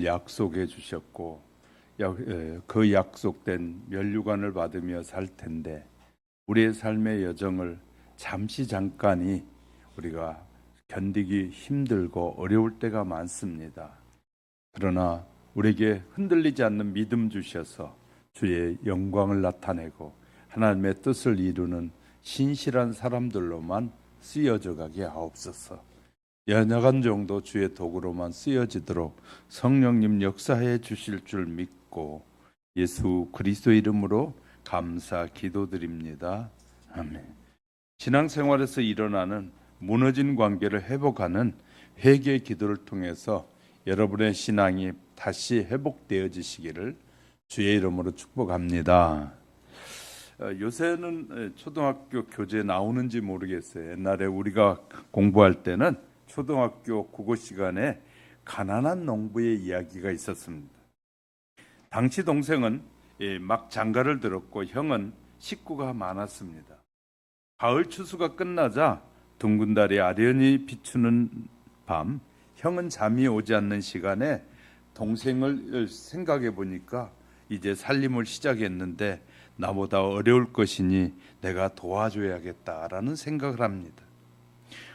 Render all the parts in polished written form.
우리를 약속해 주셨고 그 약속된 면류관을 받으며 살 텐데 우리의 삶의 여정을 잠깐이 우리가 견디기 힘들고 어려울 때가 많습니다. 그러나 우리에게 흔들리지 않는 믿음 주셔서 주의 영광을 나타내고 하나님의 뜻을 이루는 신실한 사람들로만 쓰여져 가게 하옵소서. 연약한 정도 주의 도구로만 쓰여지도록 성령님 역사해 주실 줄 믿고 예수 그리스도 이름으로 감사 기도드립니다. 아멘. 신앙생활에서 일어나는 무너진 관계를 회복하는 회개 기도를 통해서 여러분의 신앙이 다시 회복되어지시기를 주의 이름으로 축복합니다. 요새는 초등학교 교재에 나오는지 모르겠어요. 옛날에 우리가 공부할 때는 초등학교 국어 시간에 가난한 농부의 이야기가 있었습니다. 당시 동생은 막 장가를 들었고 형은 식구가 많았습니다. 가을 추수가 끝나자 둥근 달이 아련히 비추는 밤, 형은 잠이 오지 않는 시간에 동생을 생각해 보니까 이제 살림을 시작했는데 나보다 어려울 것이니 내가 도와줘야겠다라는 생각을 합니다.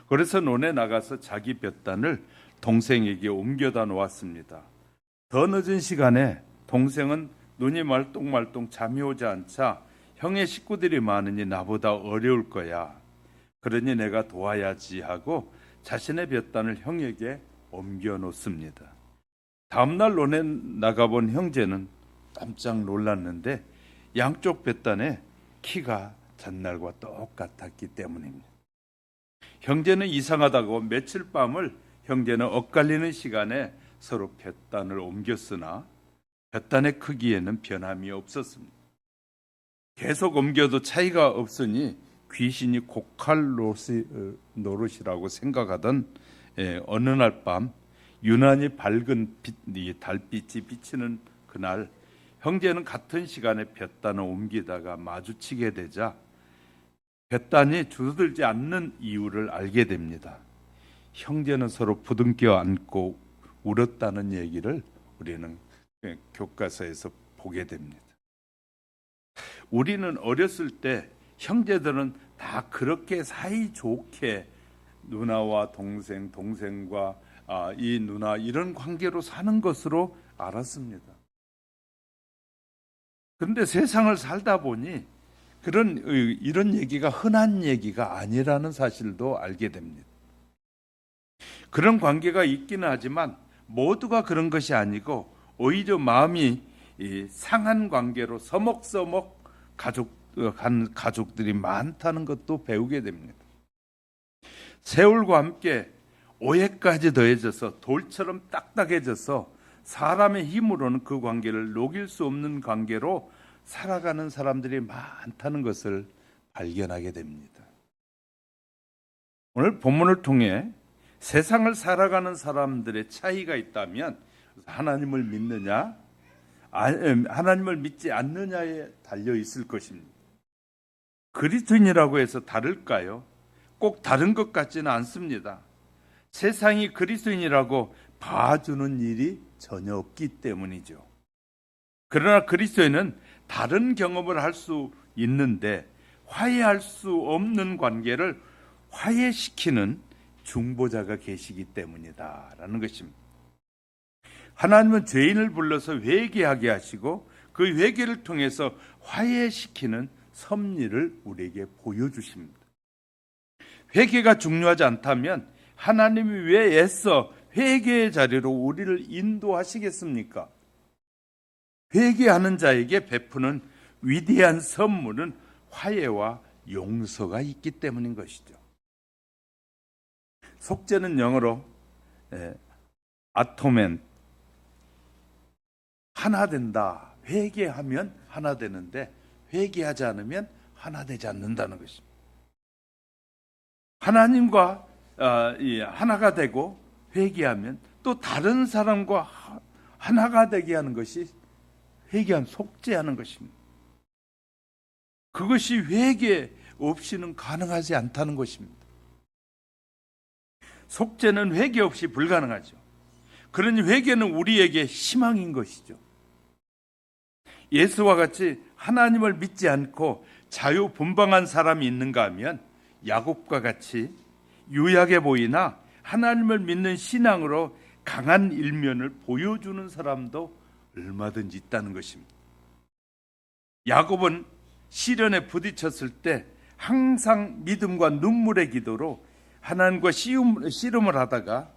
그래서 논에 나가서 자기 볕단을 동생에게 옮겨다 놓았습니다. 더 늦은 시간에 동생은 눈이 말똥말똥 잠이 오지 않자 형의 식구들이 많으니 나보다 어려울 거야. 그러니 내가 도와야지 하고 자신의 볕단을 형에게 옮겨 놓습니다. 다음날 논에 나가본 형제는 깜짝 놀랐는데 양쪽 볕단에 키가 전날과 똑같았기 때문입니다. 형제는 이상하다고 며칠 밤을 형제는 엇갈리는 시간에 서로 볕단을 옮겼으나 볕단의 크기에는 변함이 없었습니다. 계속 옮겨도 차이가 없으니 귀신이 곡할 노릇이라고 생각하던 어느 날 밤 유난히 밝은 달빛이 비치는 그날 형제는 같은 시간에 볕단을 옮기다가 마주치게 되자 볕단이 줄어들지 않는 이유를 알게 됩니다. 형제는 서로 부둥켜 안고 울었다는 얘기를 우리는 교과서에서 보게 됩니다. 우리는 어렸을 때 형제들은 다 그렇게 사이좋게 누나와 동생, 동생과 이 누나 이런 관계로 사는 것으로 알았습니다. 그런데 세상을 살다 보니 이런 얘기가 흔한 얘기가 아니라는 사실도 알게 됩니다. 그런 관계가 있기는 하지만 모두가 그런 것이 아니고 오히려 마음이 상한 관계로 서먹서먹 간 가족들이 많다는 것도 배우게 됩니다. 세월과 함께 오해까지 더해져서 돌처럼 딱딱해져서 사람의 힘으로는 그 관계를 녹일 수 없는 관계로 살아가는 사람들이 많다는 것을 발견하게 됩니다. 오늘 본문을 통해 세상을 살아가는 사람들의 차이가 있다면 하나님을 믿느냐, 하나님을 믿지 않느냐에 달려 있을 것입니다. 그리스도인이라고 해서 다를까요? 꼭 다른 것 같지는 않습니다. 세상이 그리스도인이라고 봐주는 일이 전혀 없기 때문이죠. 그러나 그리스도인은 다른 경험을 할 수 있는데 화해할 수 없는 관계를 화해시키는 중보자가 계시기 때문이다라는 것입니다. 하나님은 죄인을 불러서 회개하게 하시고 그 회개를 통해서 화해시키는 섭리를 우리에게 보여주십니다. 회개가 중요하지 않다면 하나님이 왜 애써 회개의 자리로 우리를 인도하시겠습니까? 회개하는 자에게 베푸는 위대한 선물은 화해와 용서가 있기 때문인 것이죠. 속죄는 영어로 아토멘, 하나 된다. 회개하면 하나 되는데 회개하지 않으면 하나 되지 않는다는 것입니다. 하나님과 하나가 되고 회개하면 또 다른 사람과 하나가 되게 하는 것이 회개한 속죄하는 것입니다. 그것이 회개 없이는 가능하지 않다는 것입니다. 속죄는 회개 없이 불가능하죠. 그러니 회개는 우리에게 희망인 것이죠. 예수와 같이 하나님을 믿지 않고 자유분방한 사람이 있는가 하면 야곱과 같이 유약해 보이나 하나님을 믿는 신앙으로 강한 일면을 보여주는 사람도 얼마든지 있다는 것입니다. 야곱은 시련에 부딪혔을 때 항상 믿음과 눈물의 기도로 하나님과 씨름을 하다가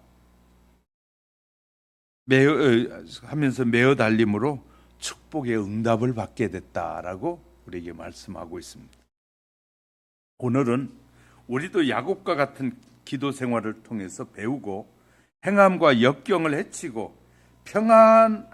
하면서 매어 달림으로 축복의 응답을 받게 됐다라고 우리에게 말씀하고 있습니다. 오늘은 우리도 야곱과 같은 기도 생활을 통해서 배우고 행함과 역경을 헤치고 평안한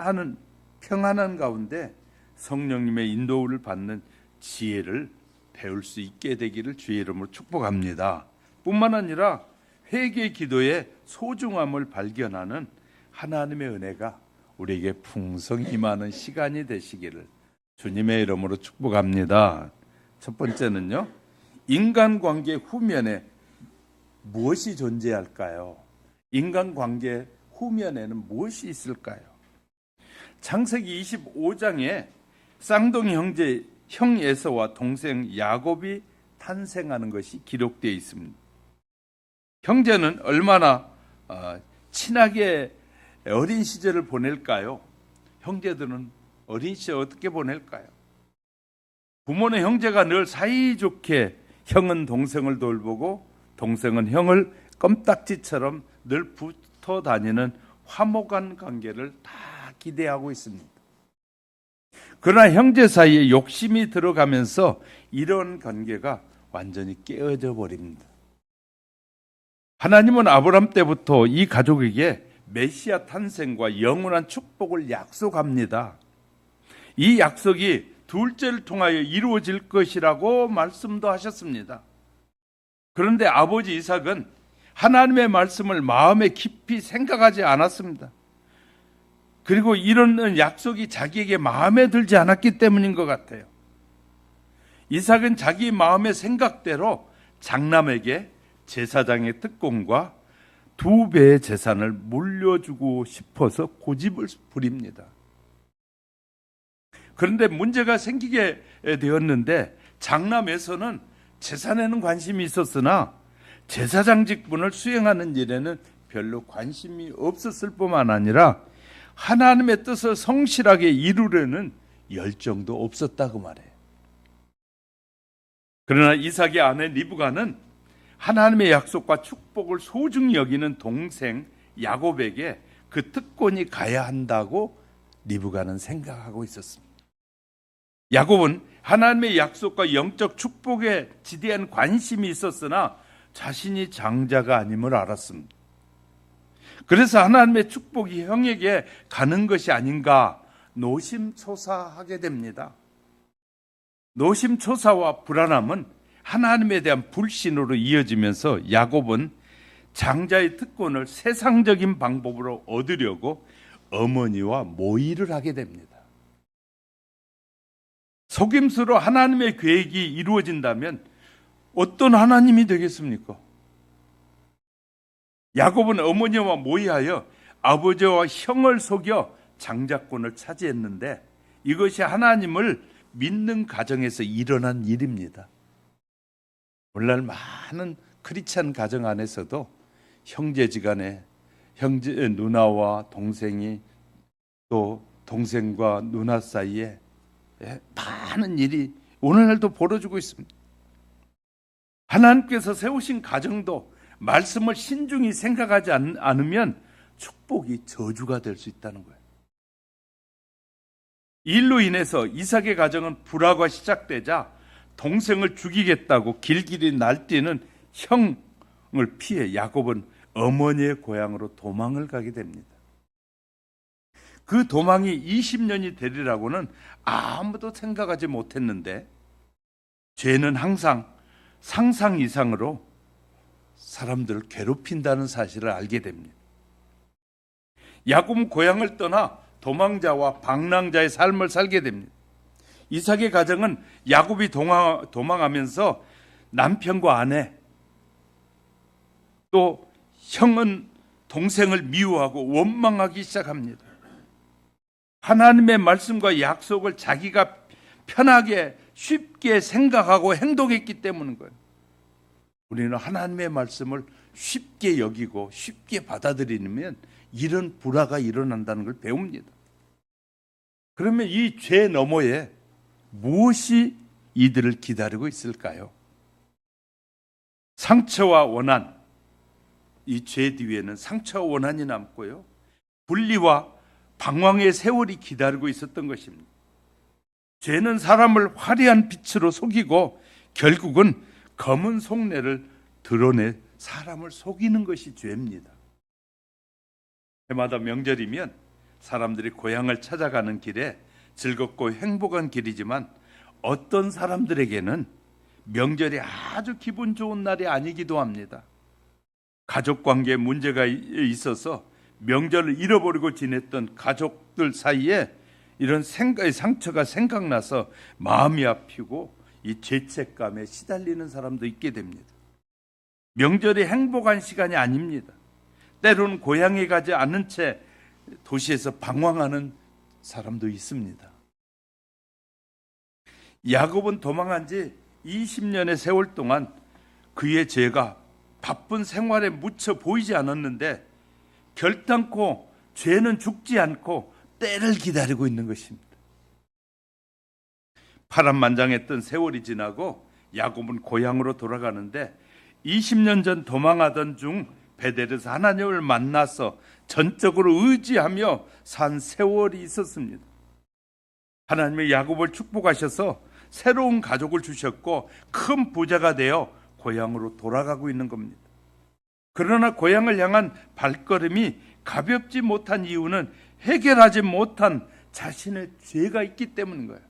가운데 성령님의 인도를 받는 지혜를 배울 수 있게 되기를 주의 이름으로 축복합니다. 뿐만 아니라 회개 기도의 소중함을 발견하는 하나님의 은혜가 우리에게 풍성히 임하는 시간이 되시기를 주님의 이름으로 축복합니다. 첫 번째는요, 인간관계 후면에 무엇이 존재할까요? 인간관계 후면에는 무엇이 있을까요? 창세기 25장에 쌍둥이 형 에서와 동생 야곱이 탄생하는 것이 기록되어 있습니다. 형제는 얼마나 친하게 어린 시절을 보낼까요? 형제들은 어린 시절 어떻게 보낼까요? 부모는 형제가 늘 사이좋게 형은 동생을 돌보고 동생은 형을 껌딱지처럼 늘 붙어 다니는 화목한 관계를 다 기대하고 있습니다. 그러나 형제 사이에 욕심이 들어가면서 이런 관계가 완전히 깨어져 버립니다. 하나님은 아브라함 때부터 이 가족에게 메시아 탄생과 영원한 축복을 약속합니다. 이 약속이 둘째를 통하여 이루어질 것이라고 말씀도 하셨습니다. 그런데 아버지 이삭은 하나님의 말씀을 마음에 깊이 생각하지 않았습니다. 그리고 이런 약속이 자기에게 마음에 들지 않았기 때문인 것 같아요. 이삭은 자기 마음의 생각대로 장남에게 제사장의 특권과 2배의 재산을 물려주고 싶어서 고집을 부립니다. 그런데 문제가 생기게 되었는데 장남에서는 재산에는 관심이 있었으나 제사장 직분을 수행하는 일에는 별로 관심이 없었을 뿐만 아니라 하나님의 뜻을 성실하게 이루려는 열정도 없었다고 말해요. 그러나 이삭의 아내 리브가는 하나님의 약속과 축복을 소중히 여기는 동생 야곱에게 그 특권이 가야 한다고 리브가는 생각하고 있었습니다. 야곱은 하나님의 약속과 영적 축복에 지대한 관심이 있었으나 자신이 장자가 아님을 알았습니다. 그래서 하나님의 축복이 형에게 가는 것이 아닌가 노심초사하게 됩니다. 노심초사와 불안함은 하나님에 대한 불신으로 이어지면서 야곱은 장자의 특권을 세상적인 방법으로 얻으려고 어머니와 모의를 하게 됩니다. 속임수로 하나님의 계획이 이루어진다면 어떤 하나님이 되겠습니까? 야곱은 어머니와 모의하여 아버지와 형을 속여 장자권을 차지했는데 이것이 하나님을 믿는 가정에서 일어난 일입니다. 오늘날 많은 크리스찬 가정 안에서도 형제지간에 형제 누나와 동생이 또 동생과 누나 사이에 많은 일이 오늘날도 벌어지고 있습니다. 하나님께서 세우신 가정도 말씀을 신중히 생각하지 않으면 축복이 저주가 될 수 있다는 거예요. 이 일로 인해서 이삭의 가정은 불화가 시작되자 동생을 죽이겠다고 길길이 날뛰는 형을 피해 야곱은 어머니의 고향으로 도망을 가게 됩니다. 그 도망이 20년이 되리라고는 아무도 생각하지 못했는데 죄는 항상 상상 이상으로 사람들을 괴롭힌다는 사실을 알게 됩니다. 야곱은 고향을 떠나 도망자와 방랑자의 삶을 살게 됩니다. 이삭의 가정은 야곱이 도망하면서 남편과 아내 또 형은 동생을 미워하고 원망하기 시작합니다. 하나님의 말씀과 약속을 자기가 편하게 쉽게 생각하고 행동했기 때문인 거예요. 우리는 하나님의 말씀을 쉽게 여기고 쉽게 받아들이면 이런 불화가 일어난다는 걸 배웁니다. 그러면 이 죄 너머에 무엇이 이들을 기다리고 있을까요? 상처와 원한, 이 죄 뒤에는 상처와 원한이 남고요, 분리와 방황의 세월이 기다리고 있었던 것입니다. 죄는 사람을 화려한 빛으로 속이고 결국은 검은 속내를 드러내 사람을 속이는 것이 죄입니다. 해마다 명절이면 사람들이 고향을 찾아가는 길에 즐겁고 행복한 길이지만 어떤 사람들에게는 명절이 아주 기분 좋은 날이 아니기도 합니다. 가족 관계에 문제가 있어서 명절을 잃어버리고 지냈던 가족들 사이에 이런 상처가 생각나서 마음이 아프고 이 죄책감에 시달리는 사람도 있게 됩니다. 명절이 행복한 시간이 아닙니다. 때로는 고향에 가지 않은 채 도시에서 방황하는 사람도 있습니다. 야곱은 도망한 지 20년의 세월 동안 그의 죄가 바쁜 생활에 묻혀 보이지 않았는데 결단코 죄는 죽지 않고 때를 기다리고 있는 것입니다. 파란만장했던 세월이 지나고 야곱은 고향으로 돌아가는데 20년 전 도망하던 중 베델에서 하나님을 만나서 전적으로 의지하며 산 세월이 있었습니다. 하나님의 야곱을 축복하셔서 새로운 가족을 주셨고 큰 부자가 되어 고향으로 돌아가고 있는 겁니다. 그러나 고향을 향한 발걸음이 가볍지 못한 이유는 해결하지 못한 자신의 죄가 있기 때문인 거예요.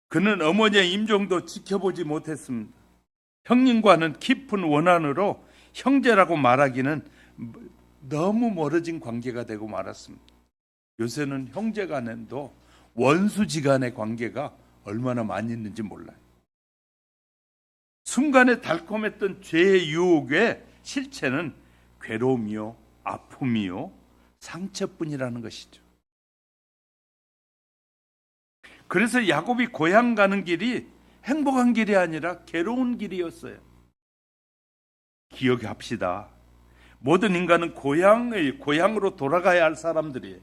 그는 어머니의 임종도 지켜보지 못했습니다. 형님과는 깊은 원한으로 형제라고 말하기는 너무 멀어진 관계가 되고 말았습니다. 요새는 형제 간에도 원수지간의 관계가 얼마나 많이 있는지 몰라요. 순간에 달콤했던 죄의 유혹의 실체는 괴로움이요, 아픔이요, 상처뿐이라는 것이죠. 그래서 야곱이 고향 가는 길이 행복한 길이 아니라 괴로운 길이었어요. 기억합시다. 모든 인간은 고향으로 돌아가야 할 사람들이에요.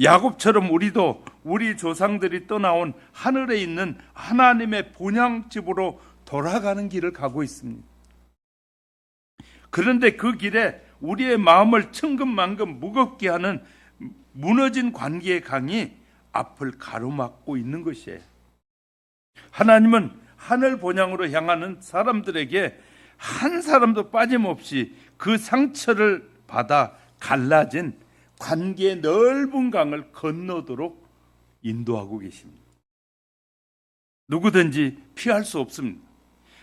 야곱처럼 우리도 우리 조상들이 떠나온 하늘에 있는 하나님의 본향집으로 돌아가는 길을 가고 있습니다. 그런데 그 길에 우리의 마음을 천근만근 무겁게 하는 무너진 관계의 강이 앞을 가로막고 있는 것이에요. 하나님은 하늘 본향으로 향하는 사람들에게 한 사람도 빠짐없이 그 상처를 받아 갈라진 관계의 넓은 강을 건너도록 인도하고 계십니다. 누구든지 피할 수 없습니다.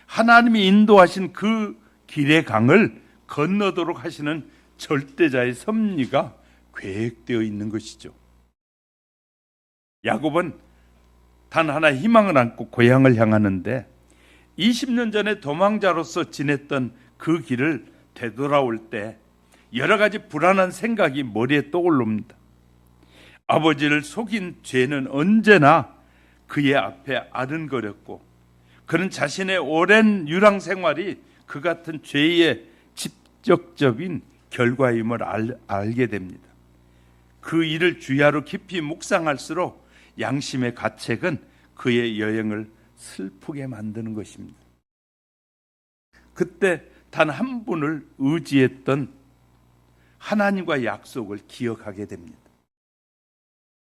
하나님이 인도하신 그 길의 강을 건너도록 하시는 절대자의 섭리가 계획되어 있는 것이죠. 야곱은 단 하나 희망을 안고 고향을 향하는데 20년 전에 도망자로서 지냈던 그 길을 되돌아올 때 여러 가지 불안한 생각이 머리에 떠오릅니다. 아버지를 속인 죄는 언제나 그의 앞에 아른거렸고 그는 자신의 오랜 유랑 생활이 그 같은 죄의 직접적인 결과임을 알게 됩니다. 그 일을 주야로 깊이 묵상할수록 양심의 가책은 그의 여행을 슬프게 만드는 것입니다. 그때 단 한 분을 의지했던 하나님과 약속을 기억하게 됩니다.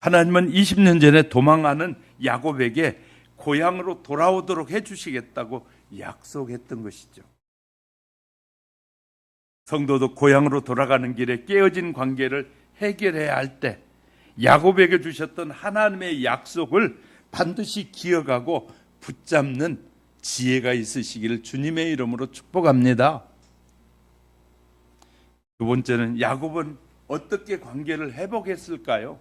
하나님은 20년 전에 도망하는 야곱에게 고향으로 돌아오도록 해주시겠다고 약속했던 것이죠. 성도도 고향으로 돌아가는 길에 깨어진 관계를 해결해야 할 때 야곱에게 주셨던 하나님의 약속을 반드시 기억하고 붙잡는 지혜가 있으시기를 주님의 이름으로 축복합니다. 두 번째는 야곱은 어떻게 관계를 회복했을까요?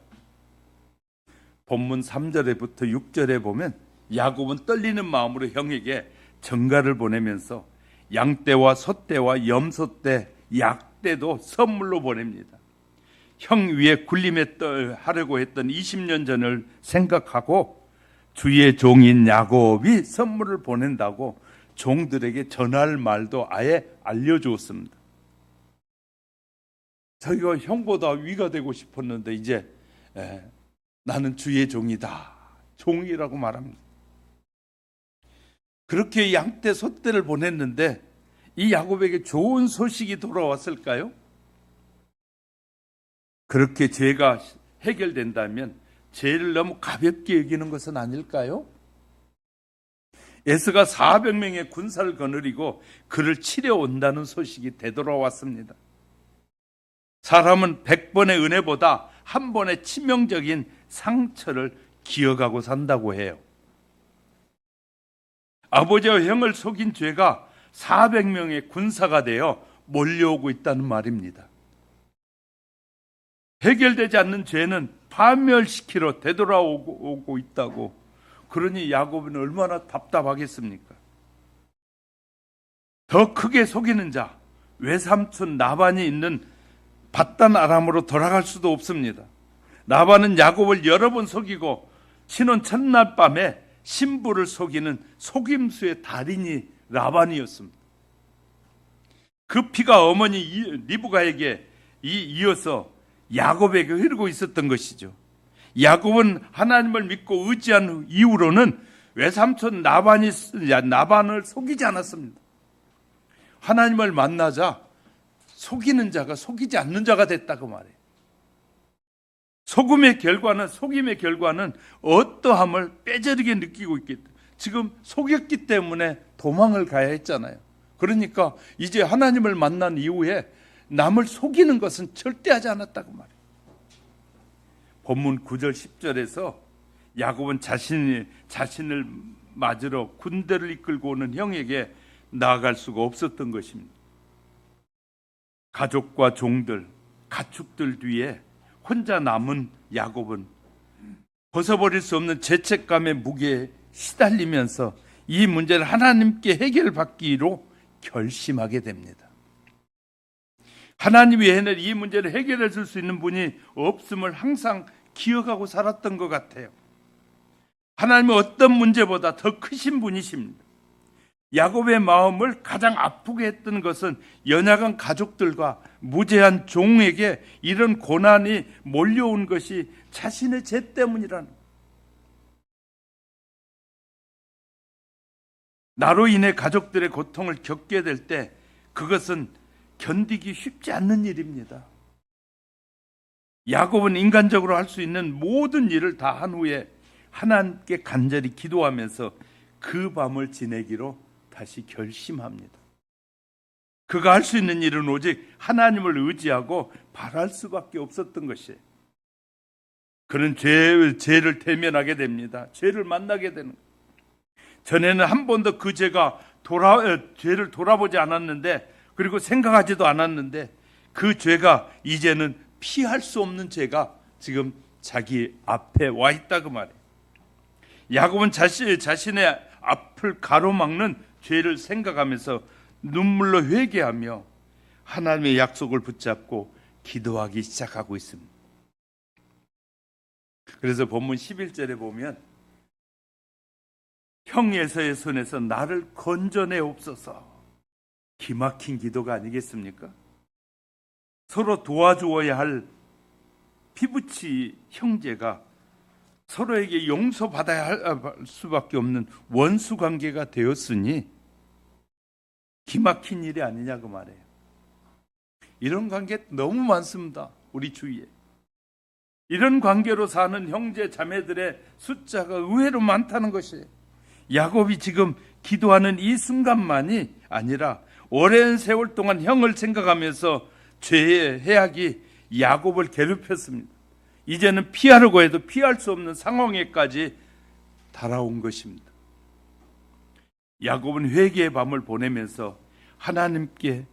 본문 3절부터 6절에 보면 야곱은 떨리는 마음으로 형에게 전가를 보내면서 양떼와 소떼와 염소떼 약대도 선물로 보냅니다. 형 위에 군림하려고 했던 20년 전을 생각하고 주의 종인 야곱이 선물을 보낸다고 종들에게 전할 말도 아예 알려주었습니다. 자기가 형보다 위가 되고 싶었는데 이제 나는 주의 종이다. 종이라고 말합니다. 그렇게 양떼 소떼를 보냈는데 이 야곱에게 좋은 소식이 돌아왔을까요? 그렇게 죄가 해결된다면 죄를 너무 가볍게 여기는 것은 아닐까요? 에서가 400명의 군사를 거느리고 그를 치려 온다는 소식이 되돌아왔습니다. 사람은 100번의 은혜보다 한 번의 치명적인 상처를 기억하고 산다고 해요. 아버지와 형을 속인 죄가 400명의 군사가 되어 몰려오고 있다는 말입니다. 해결되지 않는 죄는 파멸시키러 되돌아오고 있다고. 그러니 야곱은 얼마나 답답하겠습니까? 더 크게 속이는 자, 외삼촌 나반이 있는 밧단 아람으로 돌아갈 수도 없습니다. 나반은 야곱을 여러 번 속이고 신혼 첫날 밤에 신부를 속이는 속임수의 달인이 라반이었습니다. 그 피가 어머니 리브가에게 이어서 야곱에게 흐르고 있었던 것이죠. 야곱은 하나님을 믿고 의지한 이후로는 외삼촌 나반을 속이지 않았습니다. 하나님을 만나자 속이는 자가 속이지 않는 자가 됐다고 말해요. 속임의 결과는 어떠함을 뼈저리게 느끼고 있기 때문에 지금 속였기 때문에 도망을 가야 했잖아요. 그러니까 이제 하나님을 만난 이후에 남을 속이는 것은 절대 하지 않았다고 말해요. 본문 9절 10절에서 야곱은 자신을 맞으러 군대를 이끌고 오는 형에게 나아갈 수가 없었던 것입니다. 가족과 종들, 가축들 뒤에 혼자 남은 야곱은 벗어버릴 수 없는 죄책감의 무게에 시달리면서 이 문제를 하나님께 해결받기로 결심하게 됩니다. 하나님 외에는 이 문제를 해결해 줄 수 있는 분이 없음을 항상 기억하고 살았던 것 같아요. 하나님은 어떤 문제보다 더 크신 분이십니다. 야곱의 마음을 가장 아프게 했던 것은 연약한 가족들과 무죄한 종에게 이런 고난이 몰려온 것이 자신의 죄 때문이라는 거예요. 나로 인해 가족들의 고통을 겪게 될 때 그것은 견디기 쉽지 않는 일입니다. 야곱은 인간적으로 할 수 있는 모든 일을 다 한 후에 하나님께 간절히 기도하면서 그 밤을 지내기로 다시 결심합니다. 그가 할 수 있는 일은 오직 하나님을 의지하고 바랄 수밖에 없었던 것이에요. 그는 죄를 대면하게 됩니다. 죄를 만나게 되는 거예요. 전에는 한 번도 그 죄를 돌아보지 않았는데, 그리고 생각하지도 않았는데 그 죄가 이제는 피할 수 없는 죄가 지금 자기 앞에 와 있다고 말해요. 야곱은 자신의 앞을 가로막는 죄를 생각하면서 눈물로 회개하며 하나님의 약속을 붙잡고 기도하기 시작하고 있습니다. 그래서 본문 11절에 보면 형 에서의 손에서 나를 건져내옵소서. 기막힌 기도가 아니겠습니까? 서로 도와주어야 할 피부치 형제가 서로에게 용서받아야 할 수밖에 없는 원수 관계가 되었으니 기막힌 일이 아니냐고 말해요. 이런 관계 너무 많습니다. 우리 주위에. 이런 관계로 사는 형제 자매들의 숫자가 의외로 많다는 것이에요. 야곱이 지금 기도하는 이 순간만이 아니라 오랜 세월 동안 형을 생각하면서 죄의 해악이 야곱을 괴롭혔습니다. 이제는 피하려고 해도 피할 수 없는 상황에까지 달아온 것입니다. 야곱은 회개의 밤을 보내면서 하나님께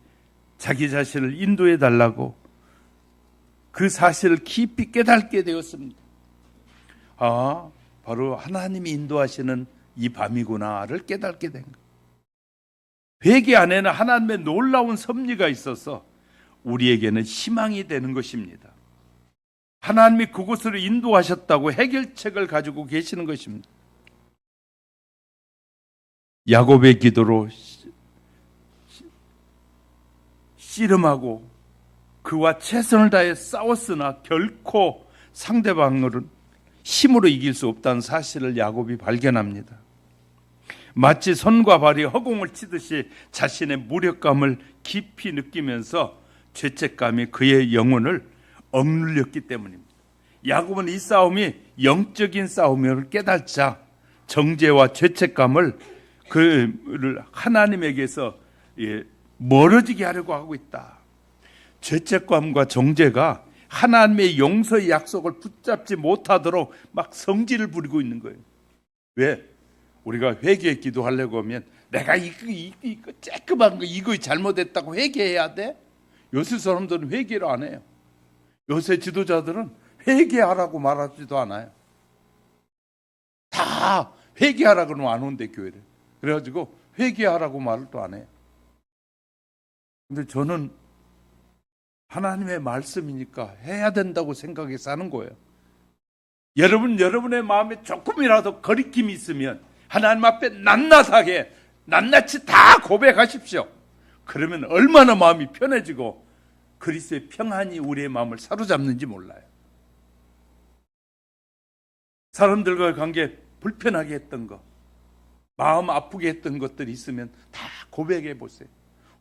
자기 자신을 인도해 달라고 그 사실을 깊이 깨닫게 되었습니다. 바로 하나님이 인도하시는 이 밤이구나를 깨닫게 된 거예요. 회개 안에는 하나님의 놀라운 섭리가 있어서 우리에게는 희망이 되는 것입니다. 하나님이 그곳으로 인도하셨다고 해결책을 가지고 계시는 것입니다. 야곱의 기도로 씨름하고 그와 최선을 다해 싸웠으나 결코 상대방을 힘으로 이길 수 없다는 사실을 야곱이 발견합니다. 마치 손과 발이 허공을 치듯이 자신의 무력감을 깊이 느끼면서 죄책감이 그의 영혼을 억눌렸기 때문입니다. 야곱은 이 싸움이 영적인 싸움임을 깨닫자 정죄와 죄책감을 그를 하나님에게서 멀어지게 하려고 하고 있다. 죄책감과 정죄가 하나님의 용서의 약속을 붙잡지 못하도록 막 성질을 부리고 있는 거예요. 왜? 우리가 회개 기도하려고 하면 내가 이거 쬐끄만 거 이거 잘못했다고 회개해야 돼? 요새 사람들은 회개를 안 해요. 요새 지도자들은 회개하라고 말하지도 않아요. 다 회개하라고 하면 안 온대, 교회를. 그래가지고 회개하라고 말을 또 안 해요. 근데 저는 하나님의 말씀이니까 해야 된다고 생각해서 하는 거예요. 여러분의 마음에 조금이라도 거리낌이 있으면 하나님 앞에 낱낱이 다 고백하십시오. 그러면 얼마나 마음이 편해지고 그리스도의 평안이 우리의 마음을 사로잡는지 몰라요. 사람들과의 관계 불편하게 했던 거, 마음 아프게 했던 것들이 있으면 다 고백해 보세요.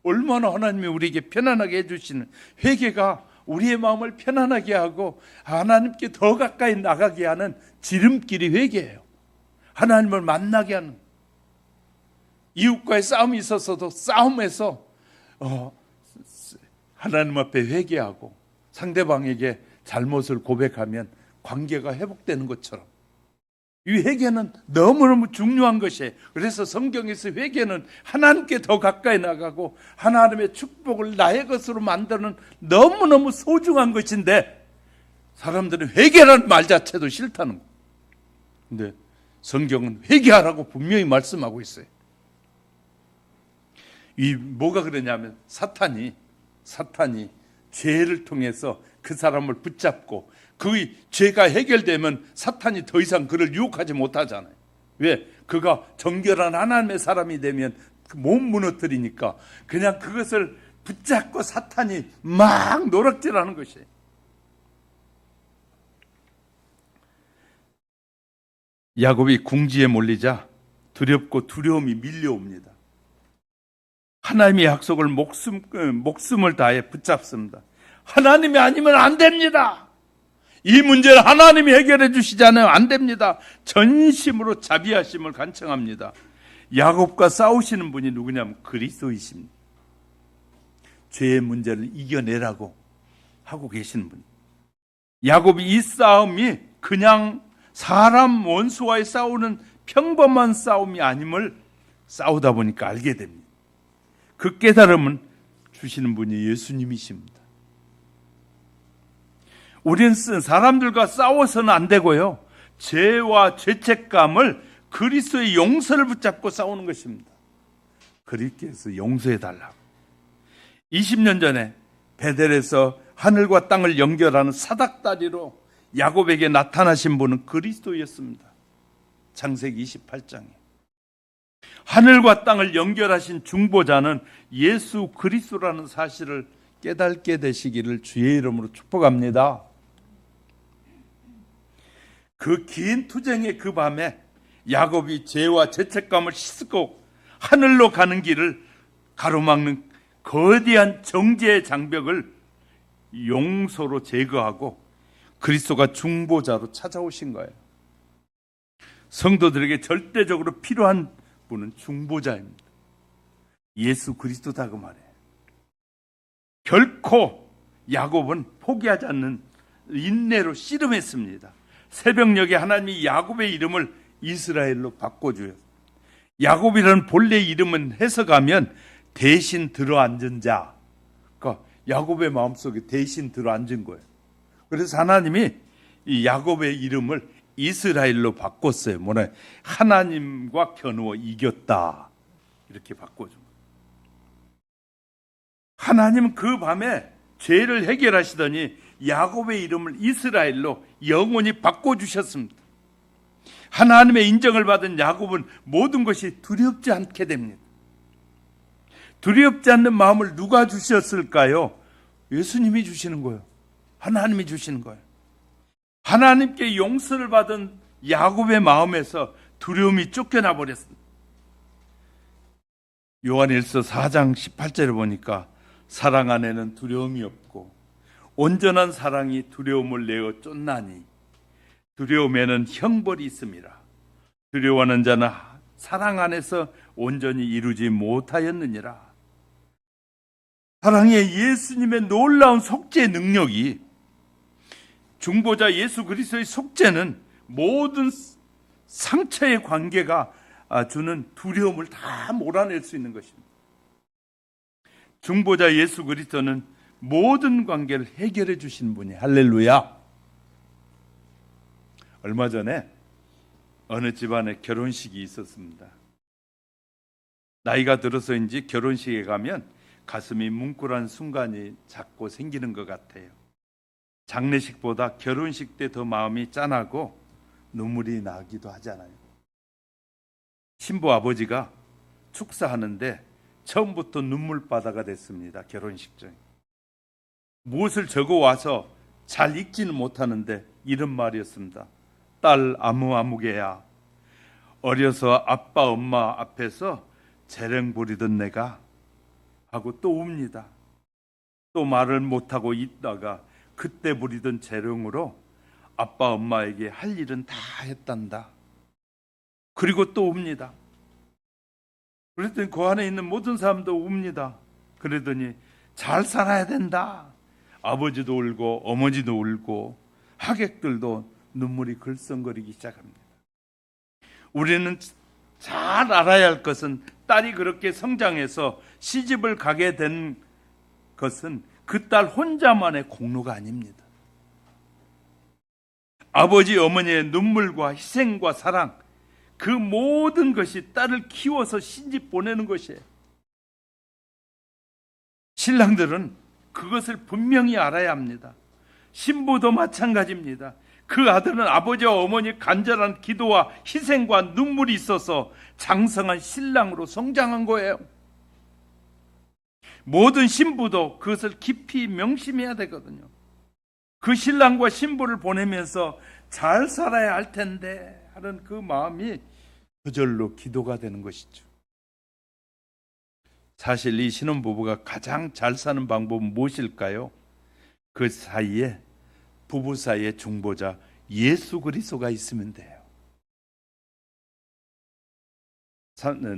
얼마나 하나님이 우리에게 편안하게 해주시는 회개가 우리의 마음을 편안하게 하고 하나님께 더 가까이 나가게 하는 지름길이 회개예요. 하나님을 만나게 하는. 이웃과의 싸움이 있었어도 싸움에서 하나님 앞에 회개하고 상대방에게 잘못을 고백하면 관계가 회복되는 것처럼 이 회개는 너무너무 중요한 것이에요. 그래서 성경에서 회개는 하나님께 더 가까이 나가고 하나님의 축복을 나의 것으로 만드는 너무너무 소중한 것인데 사람들은 회개라는 말 자체도 싫다는 거예요. 근데 성경은 회개하라고 분명히 말씀하고 있어요. 이 뭐가 그러냐면 사탄이 죄를 통해서 그 사람을 붙잡고 그 죄가 해결되면 사탄이 더 이상 그를 유혹하지 못하잖아요. 왜? 그가 정결한 하나님의 사람이 되면 못 무너뜨리니까 그냥 그것을 붙잡고 사탄이 막 노력질하는 것이에요. 야곱이 궁지에 몰리자 두렵고 두려움이 밀려옵니다. 하나님의 약속을 목숨을 다해 붙잡습니다. 하나님이 아니면 안 됩니다. 이 문제를 하나님이 해결해 주시잖아요. 안 됩니다. 전심으로 자비하심을 간청합니다. 야곱과 싸우시는 분이 누구냐면 그리스도이십니다. 죄의 문제를 이겨내라고 하고 계시는 분. 야곱이 이 싸움이 그냥 사람 원수와의 싸우는 평범한 싸움이 아님을 싸우다 보니까 알게 됩니다. 그 깨달음은 주시는 분이 예수님이십니다. 우리는 사람들과 싸워서는 안 되고요. 죄와 죄책감을 그리스도의 용서를 붙잡고 싸우는 것입니다. 그리스도께서 용서해달라고. 20년 전에 베델에서 하늘과 땅을 연결하는 사닥다리로 야곱에게 나타나신 분은 그리스도였습니다. 창세기 28장에. 하늘과 땅을 연결하신 중보자는 예수 그리스도라는 사실을 깨닫게 되시기를 주의 이름으로 축복합니다. 그 긴 투쟁의 그 밤에 야곱이 죄와 죄책감을 씻고 하늘로 가는 길을 가로막는 거대한 정죄의 장벽을 용서로 제거하고 그리스도가 중보자로 찾아오신 거예요. 성도들에게 절대적으로 필요한 분은 중보자입니다. 예수 그리스도다 그 말이에요. 결코 야곱은 포기하지 않는 인내로 씨름했습니다. 새벽녘에 하나님이 야곱의 이름을 이스라엘로 바꿔줘요. 야곱이라는 본래 이름은 해석하면 대신 들어앉은 자. 그러니까 야곱의 마음속에 대신 들어앉은 거예요. 그래서 하나님이 이 야곱의 이름을 이스라엘로 바꿨어요. 뭐냐? 하나님과 겨누어 이겼다. 이렇게 바꿔준 거예요. 하나님은 그 밤에 죄를 해결하시더니 야곱의 이름을 이스라엘로 영원히 바꿔주셨습니다. 하나님의 인정을 받은 야곱은 모든 것이 두렵지 않게 됩니다. 두렵지 않는 마음을 누가 주셨을까요? 예수님이 주시는 거예요. 하나님이 주시는 거예요. 하나님께 용서를 받은 야곱의 마음에서 두려움이 쫓겨나 버렸습니다. 요한일서 4장 18절에 보니까 사랑 안에는 두려움이 없고 온전한 사랑이 두려움을 내어 쫓나니 두려움에는 형벌이 있음이라. 두려워하는 자는 사랑 안에서 온전히 이루지 못하였느니라. 사랑의 예수님의 놀라운 속죄 능력이, 중보자 예수 그리스도의 속죄는 모든 상처의 관계가 주는 두려움을 다 몰아낼 수 있는 것입니다. 중보자 예수 그리스도는 모든 관계를 해결해 주신 분이, 할렐루야. 얼마 전에 어느 집안에 결혼식이 있었습니다. 나이가 들어서인지 결혼식에 가면 가슴이 뭉클한 순간이 자꾸 생기는 것 같아요. 장례식보다 결혼식 때 더 마음이 짠하고 눈물이 나기도 하잖아요. 신부 아버지가 축사하는데 처음부터 눈물바다가 됐습니다. 결혼식 중에. 무엇을 적어와서 잘 읽지는 못하는데 이런 말이었습니다. 딸 아무개야, 어려서 아빠 엄마 앞에서 재롱 부리던 내가, 하고 또 웁니다. 또 말을 못하고 있다가 그때 부리던 재롱으로 아빠 엄마에게 할 일은 다 했단다. 그리고 또 웁니다. 그랬더니 그 안에 있는 모든 사람도 웁니다. 그러더니 잘 살아야 된다. 아버지도 울고 어머니도 울고 하객들도 눈물이 글썽거리기 시작합니다. 우리는 잘 알아야 할 것은, 딸이 그렇게 성장해서 시집을 가게 된 것은 그 딸 혼자만의 공로가 아닙니다. 아버지 어머니의 눈물과 희생과 사랑, 그 모든 것이 딸을 키워서 시집 보내는 것이에요. 신랑들은 그것을 분명히 알아야 합니다. 신부도 마찬가지입니다. 그 아들은 아버지와 어머니의 간절한 기도와 희생과 눈물이 있어서 장성한 신랑으로 성장한 거예요. 모든 신부도 그것을 깊이 명심해야 되거든요. 그 신랑과 신부를 보내면서 잘 살아야 할 텐데 하는 그 마음이 저절로 기도가 되는 것이죠. 사실 이 신혼부부가 가장 잘 사는 방법은 무엇일까요? 그 사이에, 부부 사이에 중보자 예수 그리스도가 있으면 돼요.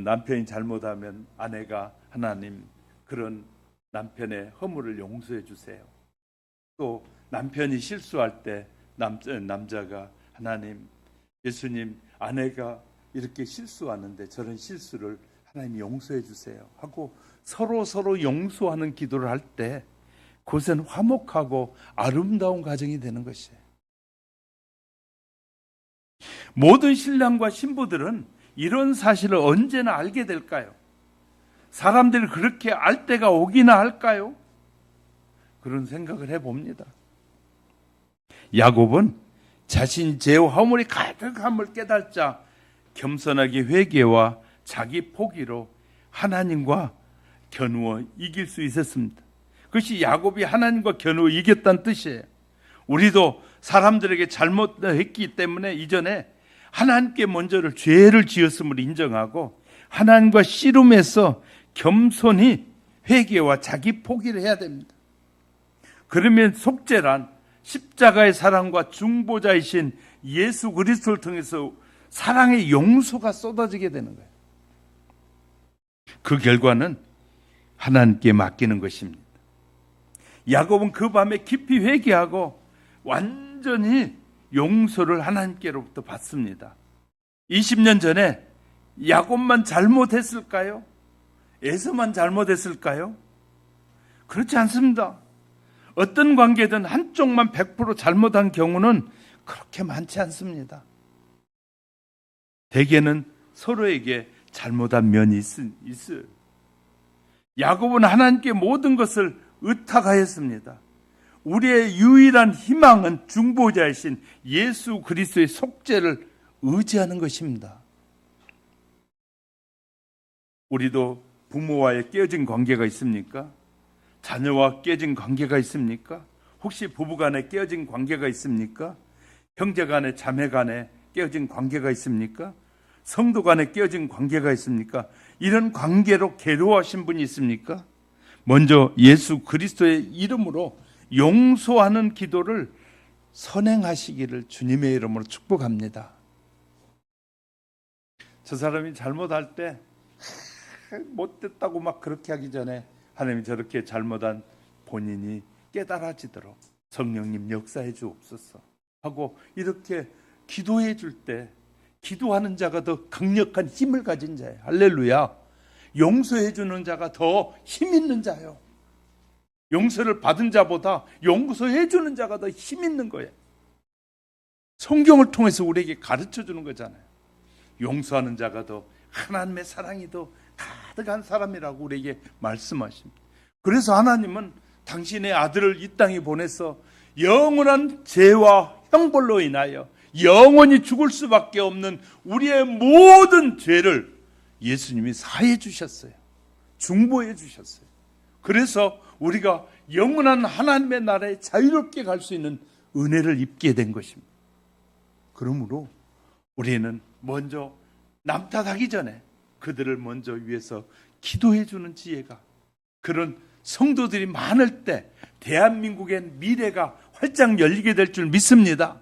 남편이 잘못하면 아내가, 하나님 그런 남편의 허물을 용서해 주세요. 또 남편이 실수할 때 남자가, 하나님, 예수님, 아내가 이렇게 실수하는데 저런 실수를 하나님 용서해 주세요 하고 서로 용서하는 기도를 할 때 그것은 화목하고 아름다운 가정이 되는 것이에요. 모든 신랑과 신부들은 이런 사실을 언제나 알게 될까요? 사람들이 그렇게 알 때가 오기나 할까요? 그런 생각을 해봅니다. 야곱은 자신 죄와 허물이 가득함을 깨달자 겸손하게 회개와 자기 포기로 하나님과 겨누어 이길 수 있었습니다. 그것이 야곱이 하나님과 겨누어 이겼다는 뜻이에요. 우리도 사람들에게 잘못했기 때문에 이전에 하나님께 먼저를 죄를 지었음을 인정하고 하나님과 씨름해서 겸손히 회개와 자기 포기를 해야 됩니다. 그러면 속죄란 십자가의 사랑과 중보자이신 예수 그리스도를 통해서 사랑의 용서가 쏟아지게 되는 거예요. 그 결과는 하나님께 맡기는 것입니다. 야곱은 그 밤에 깊이 회개하고 완전히 용서를 하나님께로부터 받습니다. 20년 전에 야곱만 잘못했을까요? 에서만 잘못했을까요? 그렇지 않습니다. 어떤 관계든 한쪽만 100% 잘못한 경우는 그렇게 많지 않습니다. 대개는 서로에게 잘못한 면이 있어요. 야곱은 하나님께 모든 것을 의탁하였습니다. 우리의 유일한 희망은 중보자이신 예수 그리스도의 속죄를 의지하는 것입니다. 우리도 부모와의 깨어진 관계가 있습니까? 자녀와 깨진 관계가 있습니까? 혹시 부부간에 깨어진 관계가 있습니까? 형제간에 자매간에 깨어진 관계가 있습니까? 성도간에 깨어진 관계가 있습니까? 이런 관계로 괴로워하신 분이 있습니까? 먼저 예수 그리스도의 이름으로 용서하는 기도를 선행하시기를 주님의 이름으로 축복합니다. 저 사람이 잘못할 때 못됐다고 막 그렇게 하기 전에 하나님이 저렇게 잘못한 본인이 깨달아지도록 성령님 역사해 주옵소서 하고 이렇게 기도해 줄 때 기도하는 자가 더 강력한 힘을 가진 자예요. 할렐루야. 용서해 주는 자가 더 힘 있는 자예요. 용서를 받은 자보다 용서해 주는 자가 더 힘 있는 거예요. 성경을 통해서 우리에게 가르쳐 주는 거잖아요. 용서하는 자가 더 하나님의 사랑이 더 가득한 사람이라고 우리에게 말씀하십니다. 그래서 하나님은 당신의 아들을 이 땅에 보내서 영원한 죄와 형벌로 인하여 영원히 죽을 수밖에 없는 우리의 모든 죄를 예수님이 사해 주셨어요. 중보해 주셨어요. 그래서 우리가 영원한 하나님의 나라에 자유롭게 갈 수 있는 은혜를 입게 된 것입니다. 그러므로 우리는 먼저 남 탓하기 전에 그들을 먼저 위해서 기도해 주는 지혜가, 그런 성도들이 많을 때 대한민국의 미래가 활짝 열리게 될 줄 믿습니다.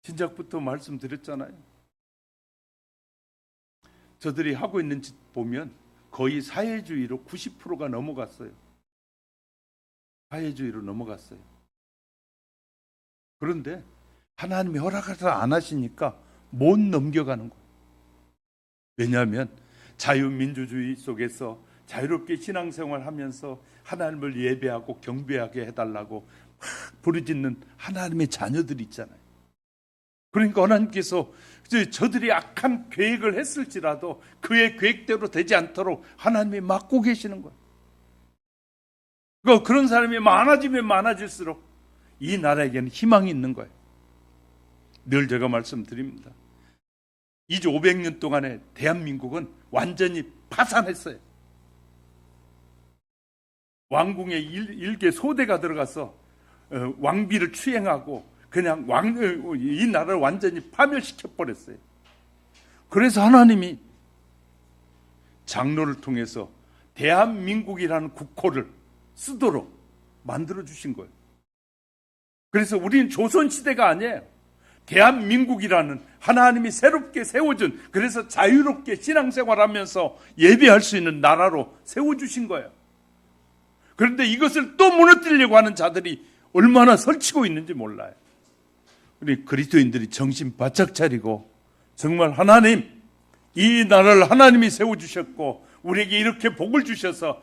진작부터 말씀드렸잖아요. 저들이 하고 있는 짓 보면 거의 사회주의로 90%가 넘어갔어요. 사회주의로 넘어갔어요. 그런데 하나님이 허락을 안 하시니까 못 넘겨가는 거예요. 왜냐하면 자유민주주의 속에서 자유롭게 신앙생활을 하면서 하나님을 예배하고 경배하게 해달라고 부르짖는 하나님의 자녀들이 있잖아요. 그러니까 하나님께서 저들이 악한 계획을 했을지라도 그의 계획대로 되지 않도록 하나님이 막고 계시는 거예요. 그러니까 그런 사람이 많아지면 많아질수록 이 나라에게는 희망이 있는 거예요. 늘 제가 말씀드립니다. 이제 500년 동안에 대한민국은 완전히 파산했어요. 왕궁에 일개 소대가 들어가서 왕비를 추행하고 그냥 이 나라를 완전히 파멸시켜 버렸어요. 그래서 하나님이 장로를 통해서 대한민국이라는 국호를 쓰도록 만들어 주신 거예요. 그래서 우리는 조선시대가 아니에요. 대한민국이라는 하나님이 새롭게 세워준, 그래서 자유롭게 신앙생활하면서 예배할 수 있는 나라로 세워주신 거예요. 그런데 이것을 또 무너뜨리려고 하는 자들이 얼마나 설치고 있는지 몰라요. 우리 그리스도인들이 정신 바짝 차리고 정말 하나님, 이 나라를 하나님이 세워주셨고 우리에게 이렇게 복을 주셔서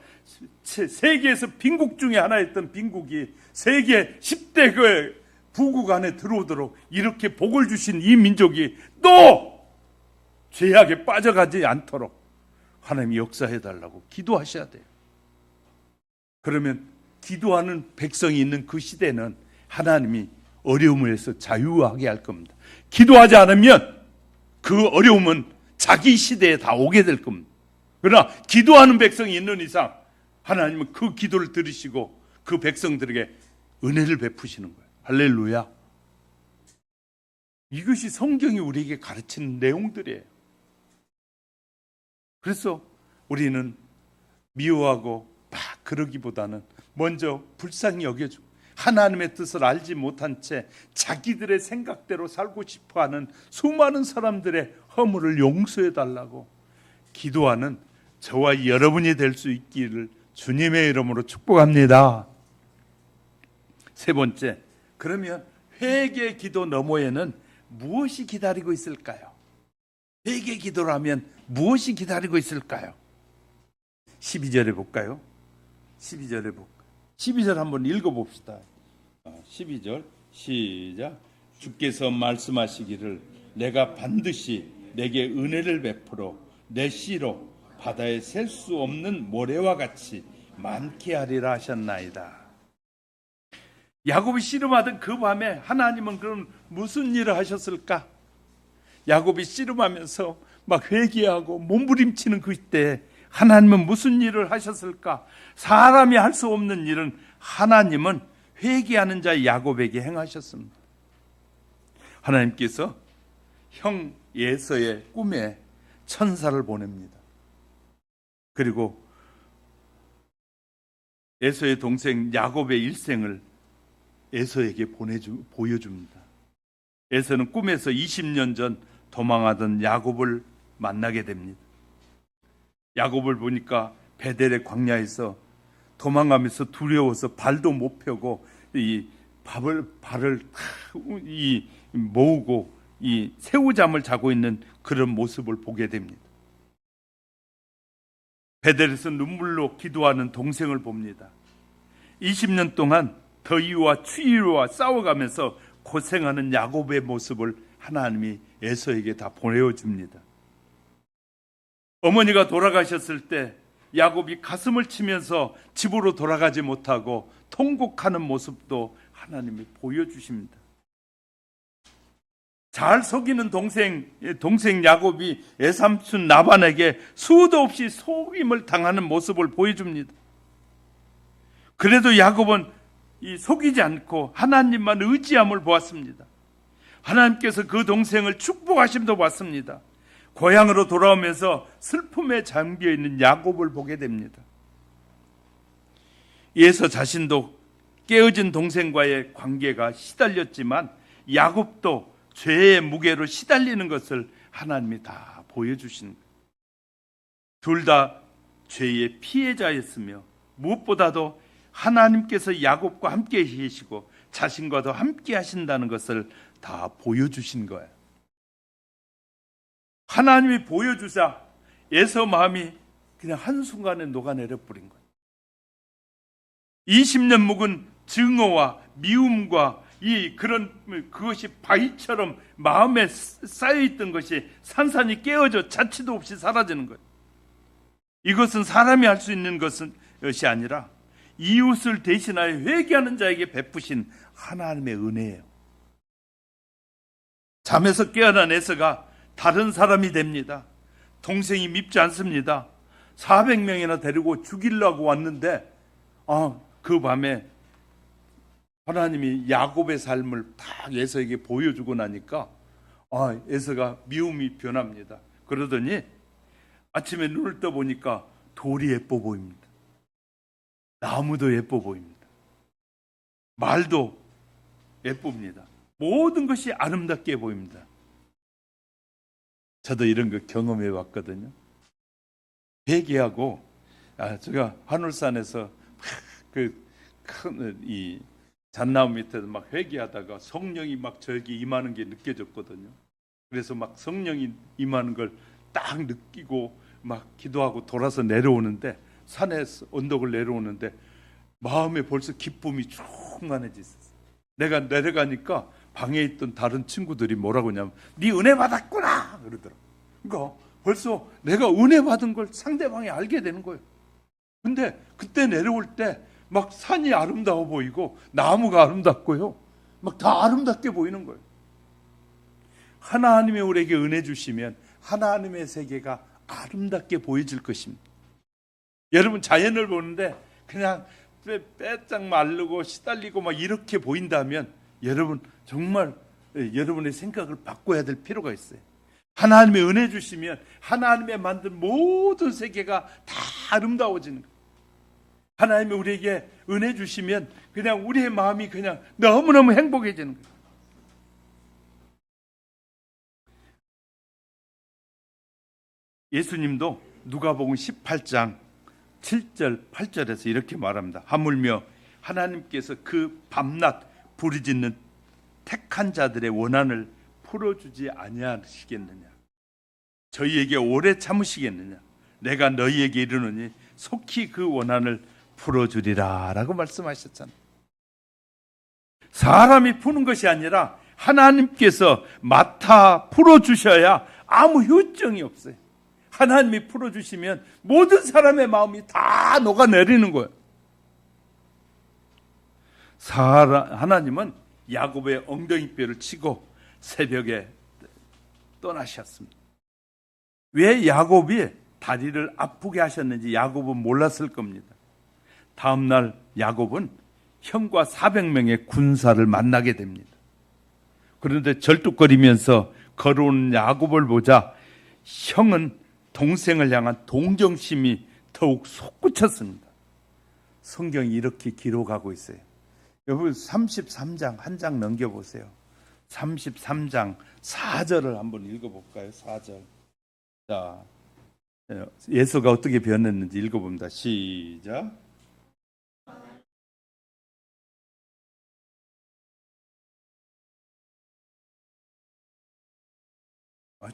세계에서 빈국 중에 하나였던 빈국이 세계 10대 그 부국 안에 들어오도록 이렇게 복을 주신 이 민족이 또 죄악에 빠져가지 않도록 하나님이 역사해달라고 기도하셔야 돼요. 그러면 기도하는 백성이 있는 그 시대는 하나님이 어려움에서 자유하게 할 겁니다. 기도하지 않으면 그 어려움은 자기 시대에 다 오게 될 겁니다. 그러나 기도하는 백성이 있는 이상 하나님은 그 기도를 들으시고 그 백성들에게 은혜를 베푸시는 거예요. 할렐루야. 이것이 성경이 우리에게 가르치는 내용들이에요. 그래서 우리는 미워하고 막 그러기보다는 먼저 불쌍히 여겨주고 하나님의 뜻을 알지 못한 채 자기들의 생각대로 살고 싶어하는 수많은 사람들의 허물을 용서해 달라고 기도하는 저와 여러분이 될 수 있기를 주님의 이름으로 축복합니다. 세 번째, 그러면 회개 기도 너머에는 무엇이 기다리고 있을까요? 회개 기도라면 무엇이 기다리고 있을까요? 12절에 볼까요? 12절 한번 읽어봅시다. 12절 시작. 주께서 말씀하시기를 내가 반드시 내게 은혜를 베풀어 내 씨로 바다에 셀 수 없는 모래와 같이 많게 하리라 하셨나이다. 야곱이 씨름하던 그 밤에 하나님은 그럼 무슨 일을 하셨을까? 야곱이 씨름하면서 막 회개하고 몸부림치는 그때 하나님은 무슨 일을 하셨을까? 사람이 할 수 없는 일은 하나님은 회개하는 자 야곱에게 행하셨습니다. 하나님께서 형 에서의 꿈에 천사를 보냅니다. 그리고 에서의 동생 야곱의 일생을 에서에게 보여줍니다. 에서는 꿈에서 20년 전 도망하던 야곱을 만나게 됩니다. 야곱을 보니까 베델의 광야에서 도망가면서 두려워서 발도 못 펴고 이 발을 모으고 이 새우잠을 자고 있는 그런 모습을 보게 됩니다. 베델에서 눈물로 기도하는 동생을 봅니다. 20년 동안 더위와 추위와 싸워가면서 고생하는 야곱의 모습을 하나님이 에서에게 다 보내줍니다. 어머니가 돌아가셨을 때 야곱이 가슴을 치면서 집으로 돌아가지 못하고 통곡하는 모습도 하나님이 보여주십니다. 잘 속이는 동생 야곱이 외삼촌 라반에게 수도 없이 속임을 당하는 모습을 보여줍니다. 그래도 야곱은 속이지 않고 하나님만 의지함을 보았습니다. 하나님께서 그 동생을 축복하심도 봤습니다. 고향으로 돌아오면서 슬픔에 잠겨 있는 야곱을 보게 됩니다. 에서 자신도 깨어진 동생과의 관계가 시달렸지만 야곱도 죄의 무게로 시달리는 것을 하나님이 다 보여주신 거예요. 둘 다 죄의 피해자였으며 무엇보다도 하나님께서 야곱과 함께 계시고 자신과도 함께 하신다는 것을 다 보여주신 거예요. 하나님이 보여주자 에서 마음이 그냥 한순간에 녹아내려 버린 거예요. 20년 묵은 증오와 미움과 그것이 바위처럼 마음에 쌓여있던 것이 산산이 깨어져 자취도 없이 사라지는 거예요. 이것은 사람이 할 수 있는 것이 아니라 이웃을 대신하여 회개하는 자에게 베푸신 하나님의 은혜예요. 잠에서 깨어난 에서가 다른 사람이 됩니다. 동생이 밉지 않습니다. 400명이나 데리고 죽이려고 왔는데 그 밤에 하나님이 야곱의 삶을 딱 에서에게 보여주고 나니까 에서가 미움이 변합니다. 그러더니 아침에 눈을 떠보니까 돌이 예뻐 보입니다. 나무도 예뻐 보입니다. 말도 예쁩니다. 모든 것이 아름답게 보입니다. 저도 이런 거 경험해 봤거든요. 회개하고 제가 하늘산에서 이 잣나무 밑에서 막 회개하다가 성령이 막 저에게 임하는 게 느껴졌거든요. 그래서 막 성령이 임하는 걸 딱 느끼고 막 기도하고 돌아서 내려오는데 산에 언덕을 내려오는데 마음에 벌써 기쁨이 충만해졌어요. 내가 내려가니까 방에 있던 다른 친구들이 뭐라고 하냐면 네 은혜 받았구나 그러더라고. 그러니까 벌써 내가 은혜 받은 걸 상대방이 알게 되는 거예요. 근데 그때 내려올 때 막 산이 아름다워 보이고 나무가 아름답고요. 막 다 아름답게 보이는 거예요. 하나님이 우리에게 은혜 주시면 하나님의 세계가 아름답게 보여질 것입니다. 여러분 자연을 보는데 그냥 빼짝 마르고 시달리고 막 이렇게 보인다면 여러분 정말 여러분의 생각을 바꿔야 될 필요가 있어요. 하나님의 은혜 주시면 하나님의 만든 모든 세계가 다 아름다워지는 거예요. 하나님이 우리에게 은혜 주시면 그냥 우리의 마음이 그냥 너무너무 행복해지는 거예요. 예수님도 누가복음 18장 7절 8절에서 이렇게 말합니다. 하물며 하나님께서 그 밤낮 부르짖는 택한 자들의 원한을 풀어주지 아니하시겠느냐. 저희에게 오래 참으시겠느냐. 내가 너희에게 이르노니 속히 그 원한을 풀어주리라 라고 말씀하셨잖아요. 사람이 푸는 것이 아니라 하나님께서 맡아 풀어주셔야 아무 효정이 없어요. 하나님이 풀어주시면 모든 사람의 마음이 다 녹아내리는 거예요. 하나님은 야곱의 엉덩이뼈를 치고 새벽에 떠나셨습니다. 왜 야곱이 다리를 아프게 하셨는지 야곱은 몰랐을 겁니다. 다음 날 야곱은 형과 400명의 군사를 만나게 됩니다. 그런데 절뚝거리면서 걸어오는 야곱을 보자 형은 동생을 향한 동정심이 더욱 솟구쳤습니다. 성경이 이렇게 기록하고 있어요. 여러분 33장 한 장 넘겨보세요. 33장 4절을 한번 읽어볼까요? 4절. 자, 예수가 어떻게 변했는지 읽어봅니다. 시작.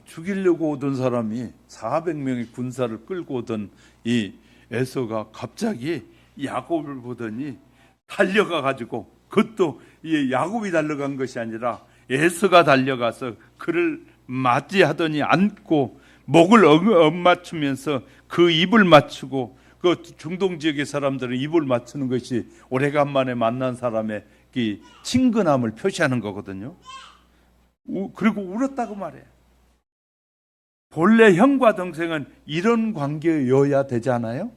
죽이려고 오던 사람이 400명의 군사를 끌고 오던 이 에서가 갑자기 야곱을 보더니 달려가 가지고, 그것도 이 야곱이 달려간 것이 아니라 에서가 달려가서 그를 맞이하더니 안고 목을 엇맞추면서 그 입을 맞추고, 그 중동 지역의 사람들은 입을 맞추는 것이 오래간만에 만난 사람의 그 친근함을 표시하는 거거든요. 그리고 울었다고 말해요. 본래 형과 동생은 이런 관계여야 되잖아요.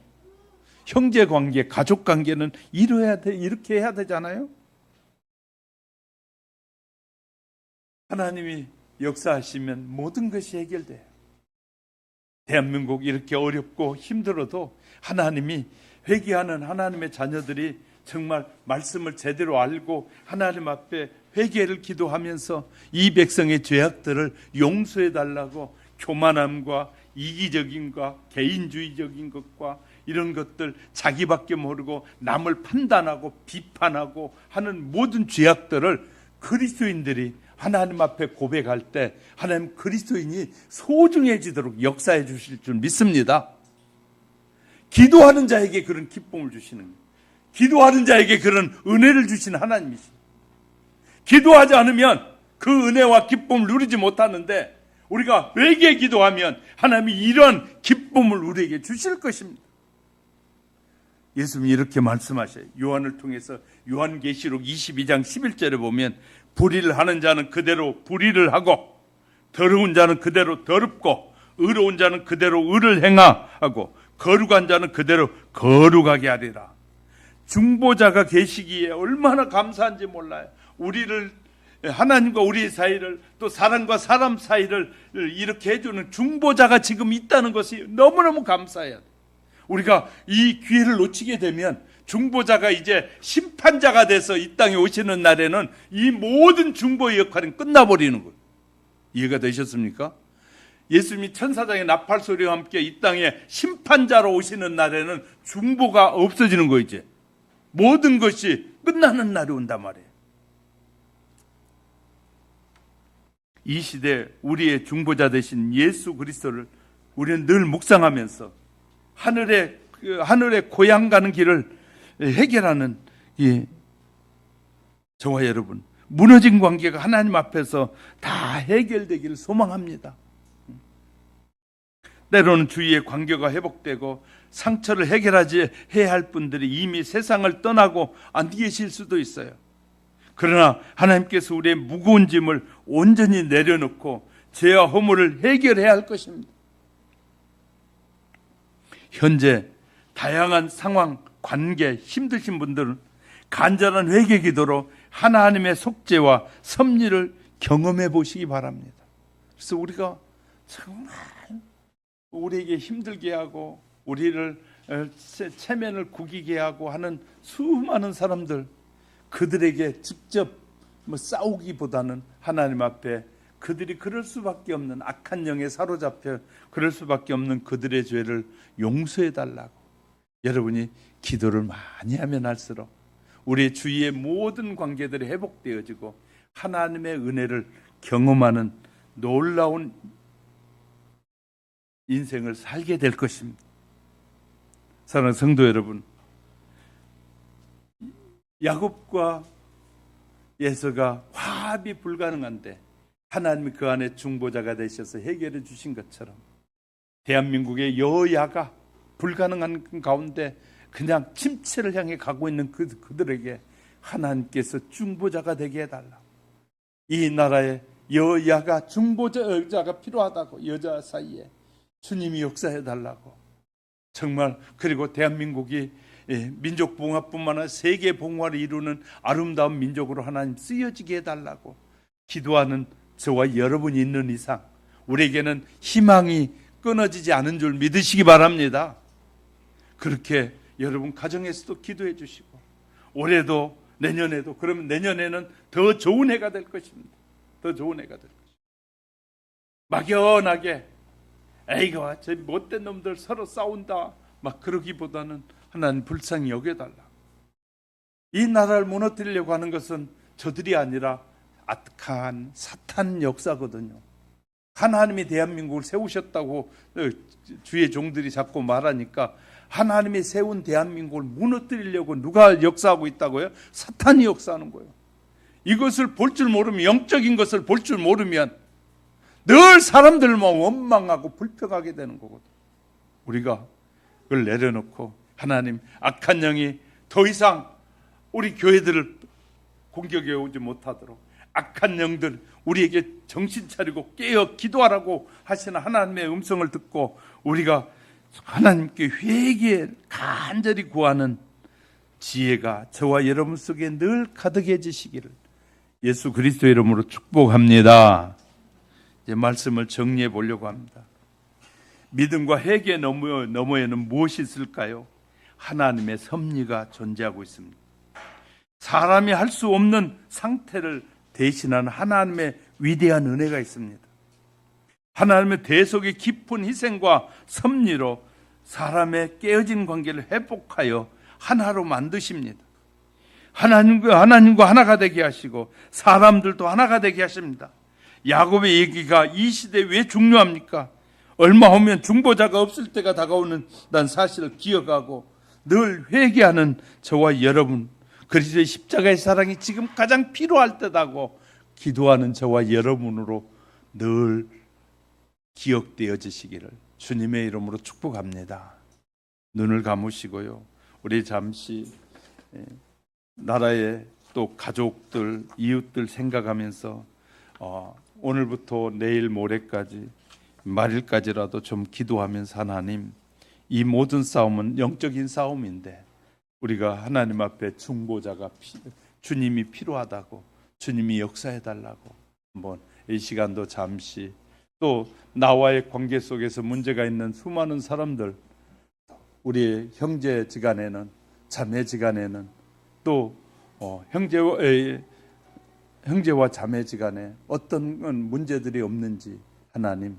형제 관계, 가족 관계는 이렇게 해야 되잖아요. 하나님이 역사하시면 모든 것이 해결돼요. 대한민국 이렇게 어렵고 힘들어도 하나님이, 회개하는 하나님의 자녀들이 정말 말씀을 제대로 알고 하나님 앞에 회개를 기도하면서 이 백성의 죄악들을 용서해 달라고 교만함과 이기적인과 개인주의적인 것과 이런 것들, 자기밖에 모르고 남을 판단하고 비판하고 하는 모든 죄악들을 그리스도인들이 하나님 앞에 고백할 때 하나님 그리스도인이 소중해지도록 역사해 주실 줄 믿습니다. 기도하는 자에게 그런 기쁨을 주시는 거예요. 기도하는 자에게 그런 은혜를 주시는 하나님이십니다. 기도하지 않으면 그 은혜와 기쁨을 누리지 못하는데, 우리가 회개 기도하면 하나님이 이런 기쁨을 우리에게 주실 것입니다. 예수님이 이렇게 말씀하셔요. 요한을 통해서 요한계시록 22장 11절에 보면, 불의를 하는 자는 그대로 불의를 하고, 더러운 자는 그대로 더럽고, 의로운 자는 그대로 의를 행하고, 거룩한 자는 그대로 거룩하게 하리라. 중보자가 계시기에 얼마나 감사한지 몰라요. 우리를, 하나님과 우리 사이를, 또 사람과 사람 사이를 이렇게 해주는 중보자가 지금 있다는 것이 너무너무 감사해요. 우리가 이 기회를 놓치게 되면 중보자가 이제 심판자가 돼서 이 땅에 오시는 날에는 이 모든 중보의 역할은 끝나버리는 거예요. 이해가 되셨습니까? 예수님이 천사장의 나팔 소리와 함께 이 땅에 심판자로 오시는 날에는 중보가 없어지는 거예요. 이제 모든 것이 끝나는 날이 온단 말이에요. 이 시대 우리의 중보자 되신 예수 그리스도를 우리는 늘 묵상하면서 하늘의 고향 가는 길을 해결하는 저와 여러분, 무너진 관계가 하나님 앞에서 다 해결되기를 소망합니다. 때로는 주위의 관계가 회복되고 상처를 해결하지 해야 할 분들이 이미 세상을 떠나고 안 계실 수도 있어요. 그러나 하나님께서 우리의 무거운 짐을 온전히 내려놓고 죄와 허물을 해결해야 할 것입니다. 현재 다양한 상황, 관계 힘드신 분들은 간절한 회개 기도로 하나님의 속죄와 섭리를 경험해 보시기 바랍니다. 그래서 우리가 정말 우리에게 힘들게 하고 우리를 체면을 구기게 하고 하는 수많은 사람들, 그들에게 직접 싸우기보다는 하나님 앞에 그들이 그럴 수밖에 없는, 악한 영에 사로잡혀 그럴 수밖에 없는 그들의 죄를 용서해 달라고 여러분이 기도를 많이 하면 할수록 우리 주위의 모든 관계들이 회복되어지고 하나님의 은혜를 경험하는 놀라운 인생을 살게 될 것입니다. 사랑하는 성도 여러분, 야곱과 에서가 화합이 불가능한데 하나님이 그 안에 중보자가 되셔서 해결해 주신 것처럼 대한민국의 여야가 불가능한 가운데 그냥 침체를 향해 가고 있는 그들에게 하나님께서 중보자가 되게 해달라. 이 나라에 여야가 중보자가 필요하다고, 여자 사이에 주님이 역사해달라고. 정말 그리고 대한민국이 민족 봉화뿐만 아니라 세계 봉화를 이루는 아름다운 민족으로 하나님 쓰여지게 해달라고 기도하는 저와 여러분이 있는 이상 우리에게는 희망이 끊어지지 않은 줄 믿으시기 바랍니다. 그렇게 여러분 가정에서도 기도해 주시고 올해도 내년에도, 그러면 내년에는 더 좋은 해가 될 것입니다. 더 좋은 해가 될 것입니다. 막연하게 에이가 저 못된 놈들 서로 싸운다 막 그러기보다는 하나님 불쌍히 여겨달라. 이 나라를 무너뜨리려고 하는 것은 저들이 아니라 악한 사탄 역사거든요. 하나님이 대한민국을 세우셨다고 주의 종들이 자꾸 말하니까 하나님이 세운 대한민국을 무너뜨리려고 누가 역사하고 있다고요? 사탄이 역사하는 거예요. 이것을 볼 줄 모르면, 영적인 것을 볼 줄 모르면 늘 사람들만 원망하고 불평하게 되는 거거든. 우리가 그걸 내려놓고 하나님, 악한 영이 더 이상 우리 교회들을 공격해 오지 못하도록 악한 영들 우리에게 정신 차리고 깨어 기도하라고 하시는 하나님의 음성을 듣고 우리가 하나님께 회개에 간절히 구하는 지혜가 저와 여러분 속에 늘 가득해지시기를 예수 그리스도의 이름으로 축복합니다. 이제 말씀을 정리해 보려고 합니다. 믿음과 회개 너머에는 무엇이 있을까요? 하나님의 섭리가 존재하고 있습니다. 사람이 할 수 없는 상태를 대신하는 하나님의 위대한 은혜가 있습니다. 하나님의 대속의 깊은 희생과 섭리로 사람의 깨어진 관계를 회복하여 하나로 만드십니다. 하나님과 하나가 되게 하시고 사람들도 하나가 되게 하십니다. 야곱의 얘기가 이 시대에 왜 중요합니까? 얼마 후면 중보자가 없을 때가 다가오는 난 사실을 기억하고 늘 회개하는 저와 여러분, 그리스도의 십자가의 사랑이 지금 가장 필요할 때다고 기도하는 저와 여러분으로 늘 기억되어지시기를 주님의 이름으로 축복합니다. 눈을 감으시고요. 우리 잠시 나라의 또 가족들, 이웃들 생각하면서 오늘부터 내일 모레까지 말일까지라도 좀 기도하면서 하나님, 이 모든 싸움은 영적인 싸움인데 우리가 하나님 앞에 중보자가 주님이 필요하다고, 주님이 역사해달라고 한번 이 시간도 잠시, 또 나와의 관계 속에서 문제가 있는 수많은 사람들, 우리 형제지간에는, 자매지간에는, 또 형제와 자매지간에 어떤 문제들이 없는지 하나님,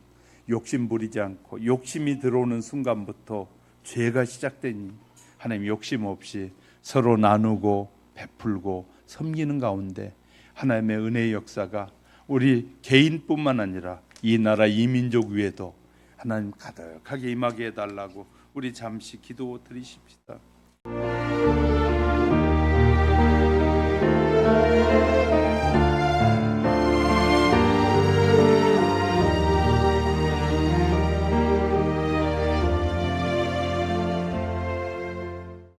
욕심 부리지 않고 욕심이 들어오는 순간부터 죄가 시작되니 하나님 욕심 없이 서로 나누고 베풀고 섬기는 가운데 하나님의 은혜의 역사가 우리 개인뿐만 아니라 이 나라 이 민족 위에도 하나님 가득하게 임하게 해달라고 우리 잠시 기도 드리십시다.